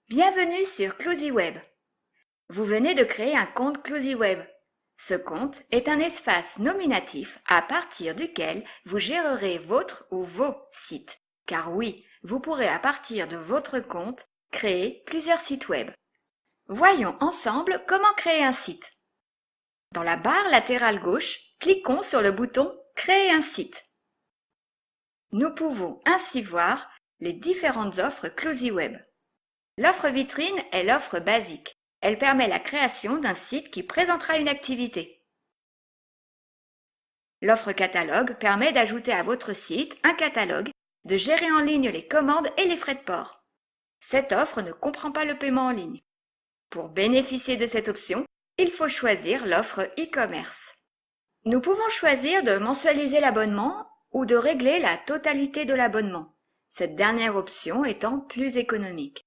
Bienvenue sur ClosyWeb. Vous venez de créer un compte ClosyWeb. Ce compte est un espace nominatif à partir duquel vous gérerez votre ou vos sites. Car oui, vous pourrez à partir de votre compte créer plusieurs sites web. Voyons ensemble comment créer un site. Dans la barre latérale gauche, cliquons sur le bouton « Créer un site ». Nous pouvons ainsi voir les différentes offres ClosyWeb. L'offre vitrine est l'offre basique. Elle permet la création d'un site qui présentera une activité. L'offre catalogue permet d'ajouter à votre site un catalogue, de gérer en ligne les commandes et les frais de port. Cette offre ne comprend pas le paiement en ligne. Pour bénéficier de cette option, il faut choisir l'offre e-commerce. Nous pouvons choisir de mensualiser l'abonnement ou de régler la totalité de l'abonnement, cette dernière option étant plus économique.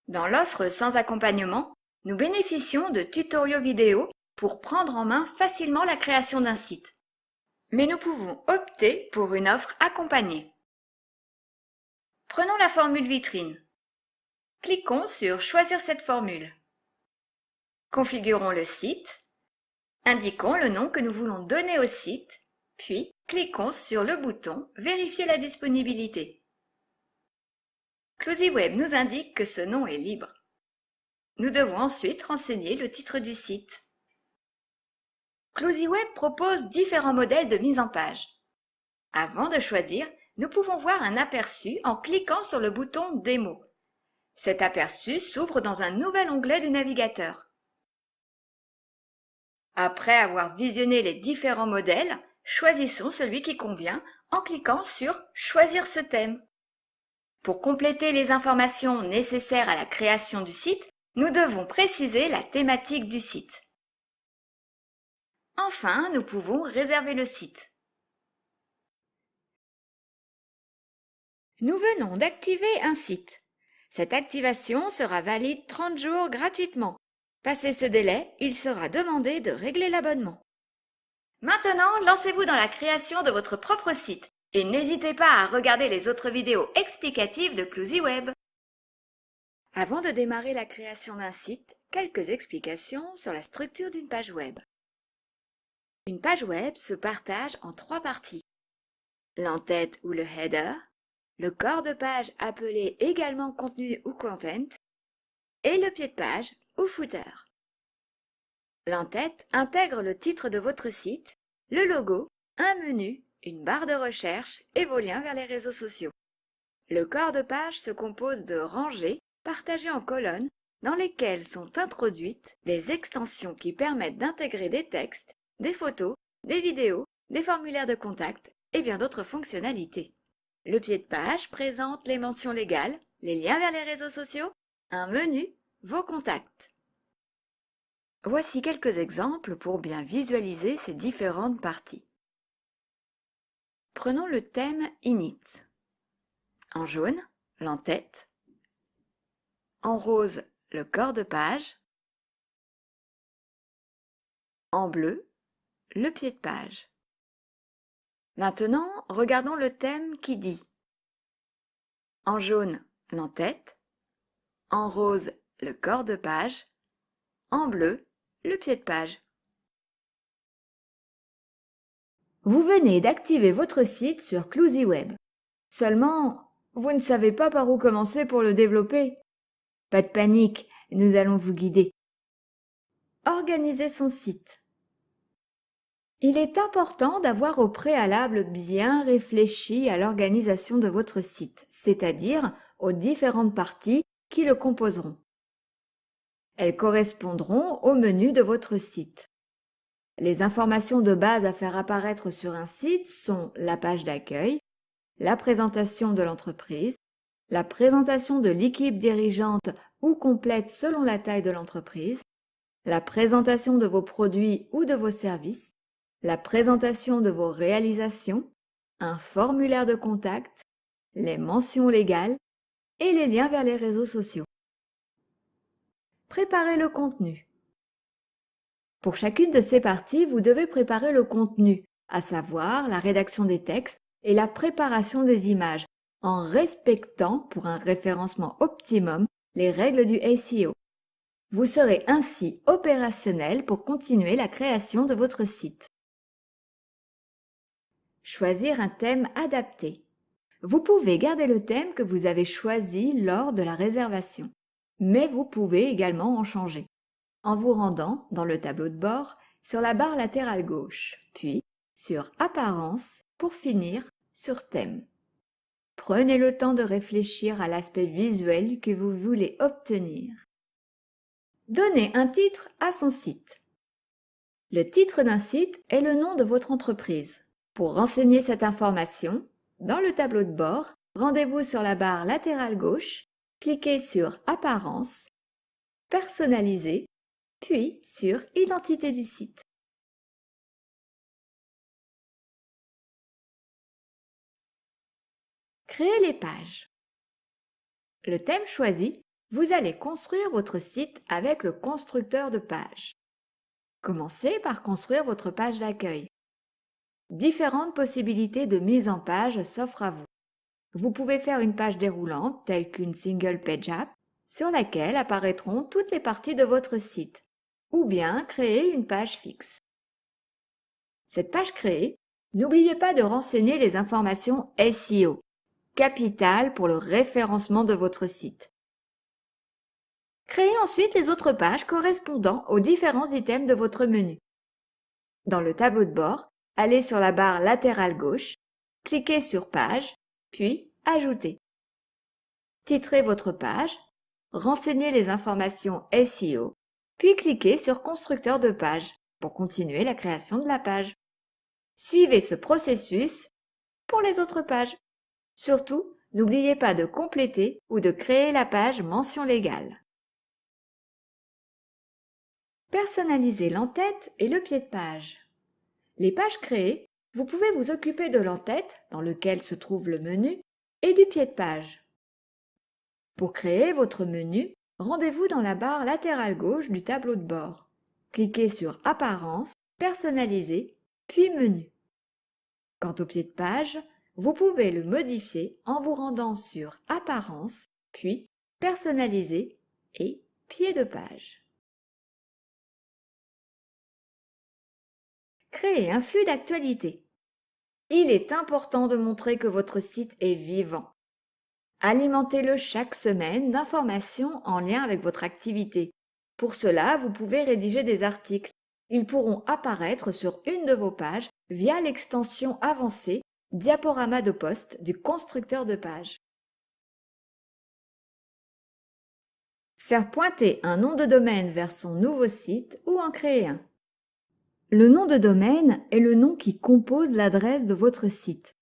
Dans l'offre sans accompagnement, nous bénéficions de tutoriaux vidéo pour prendre en main facilement la création d'un site. Mais nous pouvons opter pour une offre accompagnée. Prenons la formule vitrine. Cliquons sur « Choisir cette formule ». Configurons le site. Indiquons le nom que nous voulons donner au site, puis cliquons sur le bouton « Vérifier la disponibilité ». ClosyWeb nous indique que ce nom est libre. Nous devons ensuite renseigner le titre du site. ClosyWeb propose différents modèles de mise en page. Avant de choisir, nous pouvons voir un aperçu en cliquant sur le bouton « Démo ». Cet aperçu s'ouvre dans un nouvel onglet du navigateur. Après avoir visionné les différents modèles, choisissons celui qui convient en cliquant sur « Choisir ce thème ». Pour compléter les informations nécessaires à la création du site, nous devons préciser la thématique du site. Enfin, nous pouvons réserver le site. Nous venons d'activer un site. Cette activation sera valide 30 jours gratuitement. Passé ce délai, il sera demandé de régler l'abonnement. Maintenant, lancez-vous dans la création de votre propre site. Et n'hésitez pas à regarder les autres vidéos explicatives de ClosyWeb. Avant de démarrer la création d'un site, quelques explications sur la structure d'une page web. Une page web se partage en 3 parties. L'entête ou le header, le corps de page appelé également contenu ou content, et le pied de page ou footer. L'entête intègre le titre de votre site, le logo, un menu, une barre de recherche et vos liens vers les réseaux sociaux. Le corps de page se compose de rangées partagées en colonnes dans lesquelles sont introduites des extensions qui permettent d'intégrer des textes, des photos, des vidéos, des formulaires de contact et bien d'autres fonctionnalités. Le pied de page présente les mentions légales, les liens vers les réseaux sociaux, un menu, vos contacts. Voici quelques exemples pour bien visualiser ces différentes parties. Prenons le thème Init. En jaune, l'entête. En rose, le corps de page. En bleu, le pied de page. Maintenant, regardons le thème qui dit. En jaune, l'entête. En rose, le corps de page. En bleu, le pied de page. Vous venez d'activer votre site sur ClosyWeb. Seulement, vous ne savez pas par où commencer pour le développer. Pas de panique, nous allons vous guider. Organiser son site. Il est important d'avoir au préalable bien réfléchi à l'organisation de votre site, c'est-à-dire aux différentes parties qui le composeront. Elles correspondront au menu de votre site. Les informations de base à faire apparaître sur un site sont la page d'accueil, la présentation de l'entreprise, la présentation de l'équipe dirigeante ou complète selon la taille de l'entreprise, la présentation de vos produits ou de vos services, la présentation de vos réalisations, un formulaire de contact, les mentions légales et les liens vers les réseaux sociaux. Préparez le contenu. Pour chacune de ces parties, vous devez préparer le contenu, à savoir la rédaction des textes et la préparation des images, en respectant, pour un référencement optimum, les règles du SEO. Vous serez ainsi opérationnel pour continuer la création de votre site. Choisir un thème adapté. Vous pouvez garder le thème que vous avez choisi lors de la réservation, mais vous pouvez également en changer en vous rendant dans le tableau de bord sur la barre latérale gauche, puis sur Apparence pour finir sur Thème. Prenez le temps de réfléchir à l'aspect visuel que vous voulez obtenir. Donnez un titre à son site. Le titre d'un site est le nom de votre entreprise. Pour renseigner cette information, dans le tableau de bord, rendez-vous sur la barre latérale gauche, cliquez sur Apparence, Personnaliser, puis sur Identité du site. Créer les pages. Le thème choisi, vous allez construire votre site avec le constructeur de pages. Commencez par construire votre page d'accueil. Différentes possibilités de mise en page s'offrent à vous. Vous pouvez faire une page déroulante telle qu'une single page app sur laquelle apparaîtront toutes les parties de votre site, ou bien créer une page fixe. Cette page créée, n'oubliez pas de renseigner les informations SEO, capitales pour le référencement de votre site. Créez ensuite les autres pages correspondant aux différents items de votre menu. Dans le tableau de bord, allez sur la barre latérale gauche, cliquez sur Page, puis Ajouter. Titrez votre page, renseignez les informations SEO, puis cliquez sur Constructeur de page pour continuer la création de la page. Suivez ce processus pour les autres pages. Surtout, n'oubliez pas de compléter ou de créer la page mention légale. Personnalisez l'entête et le pied de page. Les pages créées, vous pouvez vous occuper de l'entête, dans lequel se trouve le menu, et du pied de page. Pour créer votre menu, rendez-vous dans la barre latérale gauche du tableau de bord. Cliquez sur Apparence, Personnaliser, puis Menu. Quant au pied de page, vous pouvez le modifier en vous rendant sur Apparence, puis Personnaliser et Pied de page. Créer un flux d'actualité. Il est important de montrer que votre site est vivant. Alimentez-le chaque semaine d'informations en lien avec votre activité. Pour cela, vous pouvez rédiger des articles. Ils pourront apparaître sur une de vos pages via l'extension avancée Diaporama de poste du constructeur de page. Faire pointer un nom de domaine vers son nouveau site ou en créer un. Le nom de domaine est le nom qui compose l'adresse de votre site.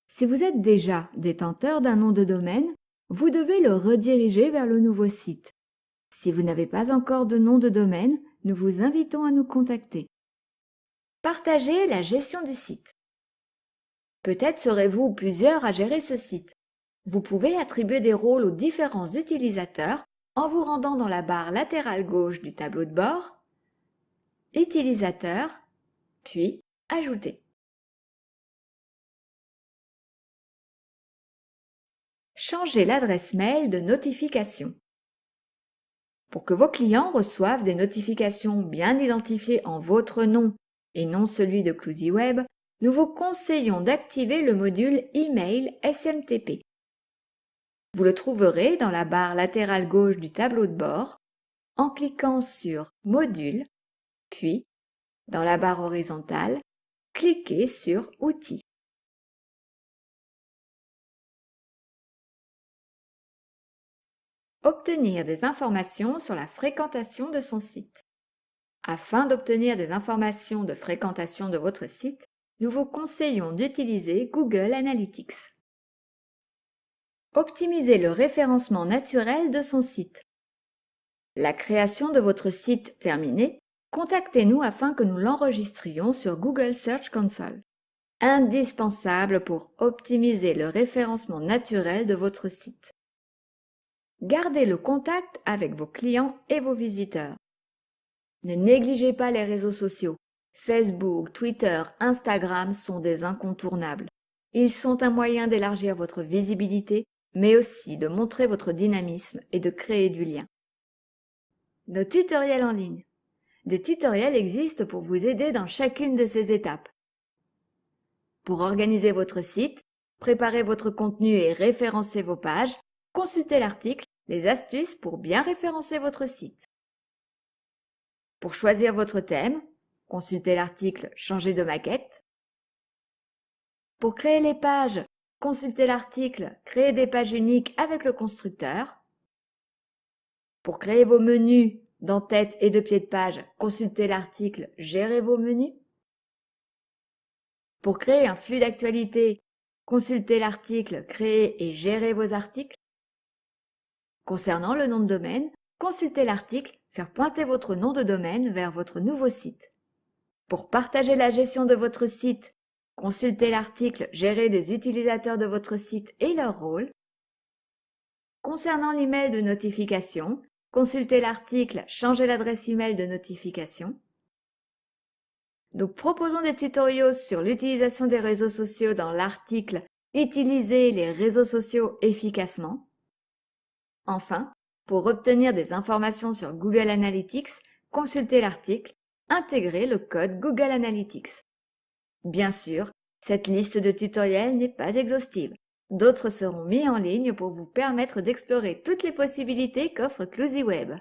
Si vous êtes déjà détenteur d'un nom de domaine, vous devez le rediriger vers le nouveau site. Si vous n'avez pas encore de nom de domaine, nous vous invitons à nous contacter. Partagez la gestion du site. Peut-être serez-vous plusieurs à gérer ce site. Vous pouvez attribuer des rôles aux différents utilisateurs en vous rendant dans la barre latérale gauche du tableau de bord, Utilisateur, puis Ajouter. Changez l'adresse mail de notification. Pour que vos clients reçoivent des notifications bien identifiées en votre nom et non celui de ClusyWeb, nous vous conseillons d'activer le module Email SMTP. Vous le trouverez dans la barre latérale gauche du tableau de bord en cliquant sur Module, puis, dans la barre horizontale, cliquez sur Outils. Obtenir des informations sur la fréquentation de son site. Afin d'obtenir des informations de fréquentation de votre site, nous vous conseillons d'utiliser Google Analytics. Optimisez le référencement naturel de son site. La création de votre site terminée, contactez-nous afin que nous l'enregistrions sur Google Search Console. Indispensable pour optimiser le référencement naturel de votre site. Gardez le contact avec vos clients et vos visiteurs. Ne négligez pas les réseaux sociaux. Facebook, Twitter, Instagram sont des incontournables. Ils sont un moyen d'élargir votre visibilité, mais aussi de montrer votre dynamisme et de créer du lien. Nos tutoriels en ligne. Des tutoriels existent pour vous aider dans chacune de ces étapes. Pour organiser votre site, préparer votre contenu et référencer vos pages, consultez l'article « Les astuces pour bien référencer votre site ». Pour choisir votre thème, consultez l'article « Changer de maquette ». Pour créer les pages, consultez l'article « Créer des pages uniques avec le constructeur ». Pour créer vos menus d'en-tête et de pied de page, consultez l'article « Gérer vos menus ». Pour créer un flux d'actualité, consultez l'article « Créer et gérer vos articles ». Concernant le nom de domaine, consultez l'article « Faire pointer votre nom de domaine vers votre nouveau site ». Pour partager la gestion de votre site, consultez l'article « Gérer les utilisateurs de votre site et leur rôle ». Concernant l'email de notification, consultez l'article « Changer l'adresse email de notification ». Nous proposons des tutoriels sur l'utilisation des réseaux sociaux dans l'article « Utiliser les réseaux sociaux efficacement ». Enfin, pour obtenir des informations sur Google Analytics, consultez l'article « Intégrer le code Google Analytics ». Bien sûr, cette liste de tutoriels n'est pas exhaustive. D'autres seront mis en ligne pour vous permettre d'explorer toutes les possibilités qu'offre ClosyWeb.